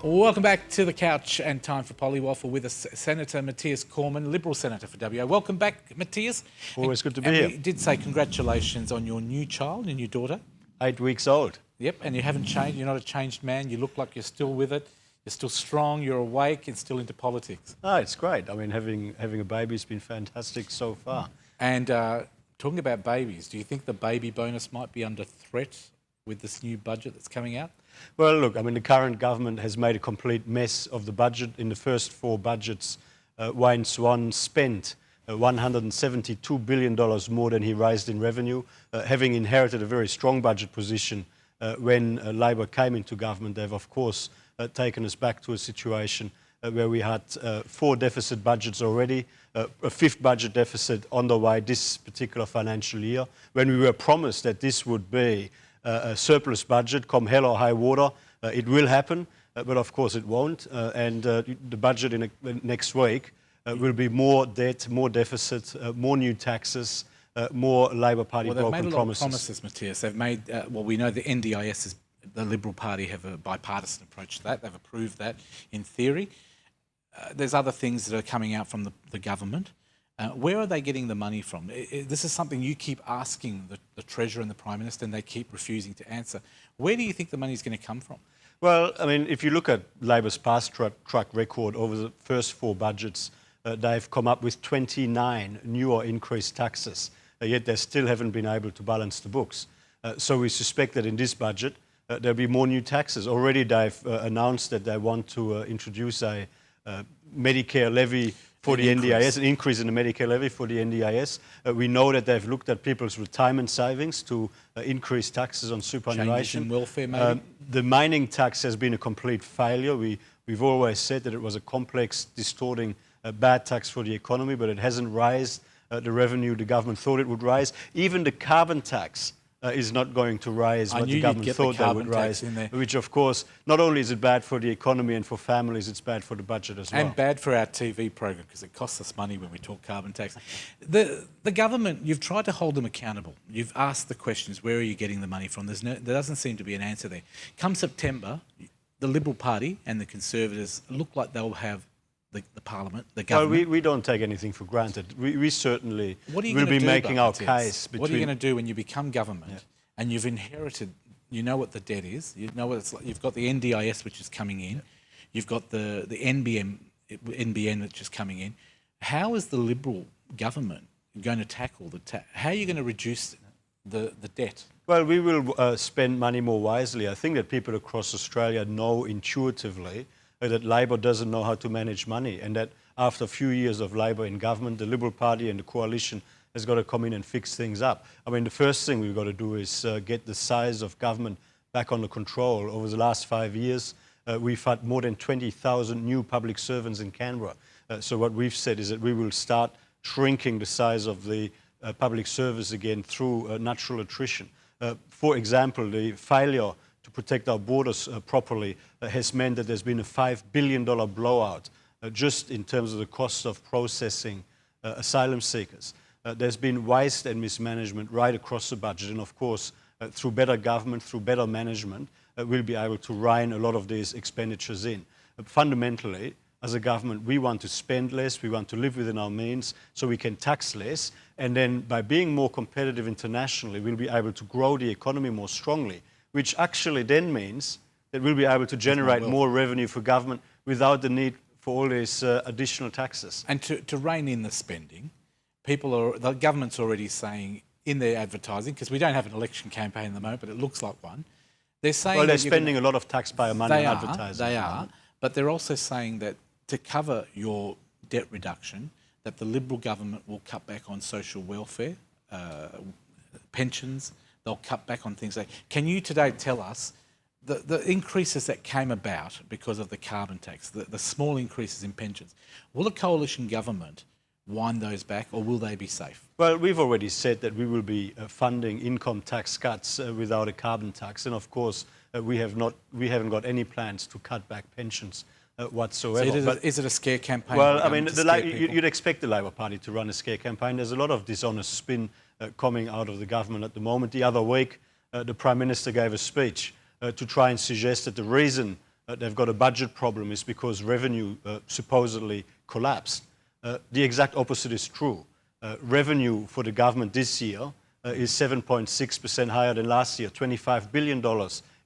Welcome back to the couch and time for Pollie Waffle with us, Senator Matthias Cormann, Liberal Senator for WA. Welcome back, Matthias. Always good to be here. We did say congratulations on your new child, your new daughter. 8 weeks old. Yep, and you haven't changed. You're not a changed man. You look like you're still with it. You're still strong. You're awake and still into politics. Oh, it's great. I mean, having a baby has been fantastic so far. And talking about babies, do you think the baby bonus might be under threat with this new budget that's coming out? Well, look, I mean, the current government has made a complete mess of the budget. In the first 4 budgets, Wayne Swan spent $172 billion more than he raised in revenue. Having inherited a very strong budget position when Labor came into government, they've, of course, taken us back to a situation where we had 4 deficit budgets already, a 5th budget deficit on the way this particular financial year, when we were promised that this would be a surplus budget, come hell or high water. It will happen, but of course it won't. And the budget in next week will be more debt, more deficit, more new taxes, more Labor Party broken promises. They've made a lot of promises, Matthias. They've made, well, we know the NDIS is, the Liberal Party have a bipartisan approach to that. They've approved that in theory. There's other things that are coming out from the government. Where are they getting the money from? This is something you keep asking the Treasurer and the Prime Minister, and they keep refusing to answer. Where do you think the money is going to come from? Well, I mean, if you look at Labor's past track record over the first 4 budgets, they've come up with 29 new or increased taxes, yet they still haven't been able to balance the books. So we suspect that in this budget, there'll be more new taxes. Already they've announced that they want to introduce a Medicare levy for the NDIS, an increase in the Medicare levy for the NDIS. We know that they've looked at people's retirement savings to increase taxes on superannuation. Changes in welfare, maybe? The mining tax has been a complete failure. We've always said that it was a complex, distorting, bad tax for the economy, but it hasn't raised the revenue the government thought it would raise. Even the carbon tax is not going to raise what the government thought they would raise, which of course, not only is it bad for the economy and for families, it's bad for the budget as well. And bad for our TV program because it costs us money when we talk carbon tax. The government, you've tried to hold them accountable. You've asked the questions, where are you getting the money from? There doesn't seem to be an answer there. Come September, the Liberal Party and the Conservatives look like they'll have the Parliament, the government. Well, we don't take anything for granted. We certainly will be making our case. What are you going to do when you become government and you've inherited, you know what the debt is, you know what it's like, you've got the NDIS which is coming in, you've got the NBN which is coming in. How is the Liberal government going to tackle how are you going to reduce the debt? Well, we will spend money more wisely. I think that people across Australia know intuitively that Labor doesn't know how to manage money, and that after a few years of Labor in government, the Liberal Party and the coalition has got to come in and fix things up. I mean, the first thing we've got to do is get the size of government back under control. Over the last 5 years, we've had more than 20,000 new public servants in Canberra. So what we've said is that we will start shrinking the size of the public service again through natural attrition. For example, the failure to protect our borders properly has meant that there's been a $5 billion blowout just in terms of the cost of processing asylum seekers. There's been waste and mismanagement right across the budget, and of course, through better government, through better management, we'll be able to rein a lot of these expenditures in. Fundamentally, as a government, we want to spend less, we want to live within our means so we can tax less, and then by being more competitive internationally, we'll be able to grow the economy more strongly, which actually then means that we'll be able to generate more revenue for government without the need for all these additional taxes. And to rein in the spending, the government's already saying in their advertising, because we don't have an election campaign at the moment, but it looks like one, they're saying... Well, they're spending a lot of taxpayer money on advertising. They are, but they're also saying that to cover your debt reduction, that the Liberal government will cut back on social welfare, pensions. They'll cut back on things. Can you today tell us the increases that came about because of the carbon tax, the small increases in pensions, will a coalition government wind those back, or will they be safe? Well, we've already said that we will be funding income tax cuts without a carbon tax, and of course we haven't got any plans to cut back pensions whatsoever. So is it a scare campaign? Well, I mean, you'd expect the Labor Party to run a scare campaign. There's a lot of dishonest spin coming out of the government at the moment. The other week, the Prime Minister gave a speech to try and suggest that the reason they've got a budget problem is because revenue supposedly collapsed. The exact opposite is true. Revenue for the government this year is 7.6% higher than last year, $25 billion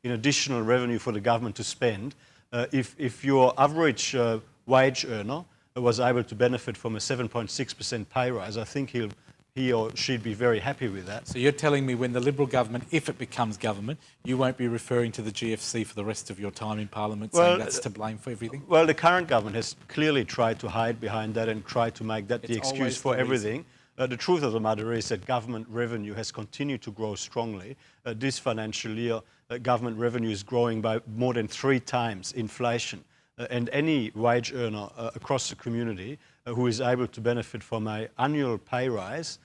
in additional revenue for the government to spend. If your average wage earner was able to benefit from a 7.6% pay rise, I think he or she'd be very happy with that. So you're telling me when the Liberal government, if it becomes government, you won't be referring to the GFC for the rest of your time in Parliament, saying that's to blame for everything? Well, the current government has clearly tried to hide behind that and try to make that the excuse for everything. The truth of the matter is that government revenue has continued to grow strongly. This financial year, government revenue is growing by more than 3 times inflation. And any wage earner across the community who is able to benefit from an annual pay rise,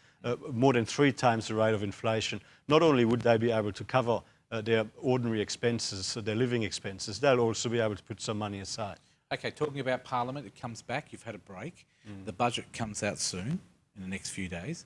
more than 3 times the rate of inflation, not only would they be able to cover their ordinary expenses, their living expenses, they'll also be able to put some money aside. Okay, talking about Parliament, it comes back, you've had a break. The budget comes out soon, in the next few days.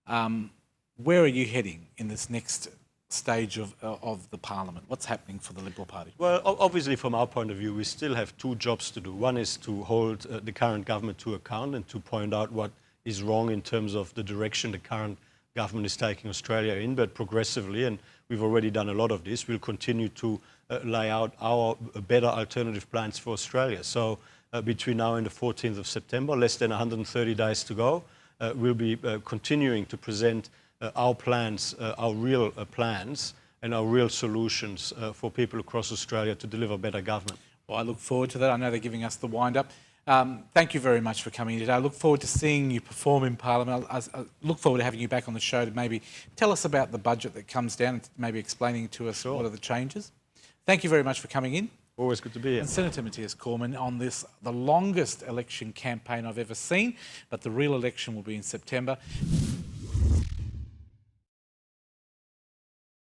Where are you heading in this next stage of the Parliament? What's happening for the Liberal Party? Well, obviously from our point of view, we still have 2 jobs to do. One is to hold the current government to account and to point out what is wrong in terms of the direction the current government is taking Australia in, but progressively, and we've already done a lot of this, we'll continue to lay out our better alternative plans for Australia. So between now and the 14th of September, less than 130 days to go, we'll be continuing to present our plans, our real plans and our real solutions for people across Australia to deliver better government. Well, I look forward to that. I know they're giving us the wind-up. Thank you very much for coming today. I look forward to seeing you perform in Parliament. I look forward to having you back on the show to maybe tell us about the budget that comes down and maybe explaining to us what are the changes. Thank you very much for coming in. Always good to be here. And Senator Matthias Cormann on this, the longest election campaign I've ever seen, but the real election will be in September.